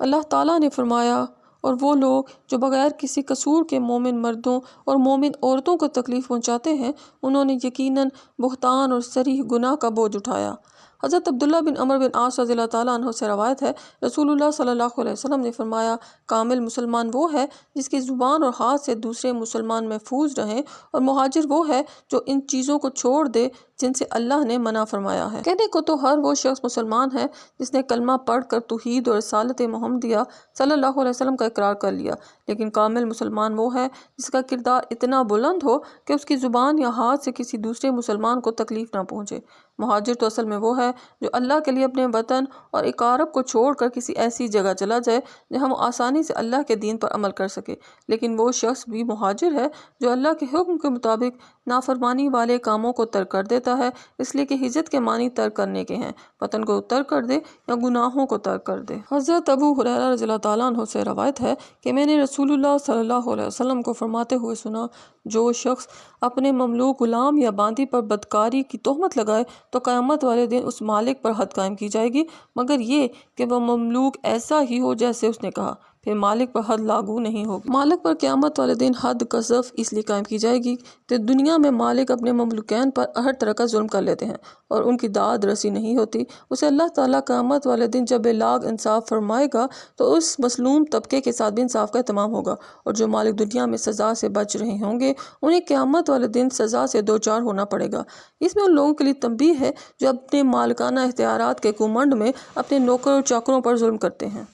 اللہ تعالیٰ نے فرمایا، اور وہ لوگ جو بغیر کسی قصور کے مومن مردوں اور مومن عورتوں کو تکلیف پہنچاتے ہیں، انہوں نے یقیناً بہتان اور صریح گناہ کا بوجھ اٹھایا۔ حضرت عبداللہ بن عمر بن عاص رضی اللہ تعالیٰ عنہ سے روایت ہے، رسول اللہ صلی اللہ علیہ وسلم نے فرمایا، کامل مسلمان وہ ہے جس کی زبان اور ہاتھ سے دوسرے مسلمان محفوظ رہیں، اور مہاجر وہ ہے جو ان چیزوں کو چھوڑ دے جن سے اللہ نے منع فرمایا ہے۔ کہنے کو تو ہر وہ شخص مسلمان ہے جس نے کلمہ پڑھ کر توحید اور رسالت محمدیہ صلی اللہ علیہ وسلم کا اقرار کر لیا، لیکن کامل مسلمان وہ ہے جس کا کردار اتنا بلند ہو کہ اس کی زبان یا ہاتھ سے کسی دوسرے مسلمان کو تکلیف نہ پہنچے۔ مہاجر تو اصل میں وہ ہے جو اللہ کے لیے اپنے وطن اور اقارب کو چھوڑ کر کسی ایسی جگہ چلا جائے جہاں وہ آسانی سے اللہ کے دین پر عمل کر سکے، لیکن وہ شخص بھی مہاجر ہے جو اللہ کے حکم کے مطابق نافرمانی والے کاموں کو ترک کر دیتا ہے، اس لیے کہ ہجرت کے معنی ترک کرنے کے ہیں، وطن کو ترک کر دے یا گناہوں کو ترک کر دے۔ حضرت ابو ہریرہ رضی اللہ تعالیٰ عنہ سے روایت ہے کہ میں نے رسول اللہ صلی اللہ علیہ وسلم کو فرماتے ہوئے سنا، جو شخص اپنے مملوک غلام یا باندی پر بدکاری کی تہمت لگائے تو قیامت والے دن اس مالک پر حد قائم کی جائے گی، مگر یہ کہ وہ مملوک ایسا ہی ہو جیسے اس نے کہا، پھر مالک پر حد لاگو نہیں ہوگی۔ مالک پر قیامت والے دن حد قذف اس لیے قائم کی جائے گی کہ دنیا میں مالک اپنے مملوکین پر ہر طرح کا ظلم کر لیتے ہیں اور ان کی داد رسی نہیں ہوتی۔ اسے اللہ تعالیٰ قیامت والے دن جب بے لاگ انصاف فرمائے گا تو اس مظلوم طبقے کے ساتھ بھی انصاف کا اہتمام ہوگا، اور جو مالک دنیا میں سزا سے بچ رہے ہوں گے انہیں قیامت والے دن سزا سے دوچار ہونا پڑے گا۔ اس میں ان لوگوں کے لیے تنبیہ ہے جو اپنے مالکانہ اختیارات کے گھمنڈ میں اپنے نوکر اور چاکروں پر ظلم کرتے ہیں۔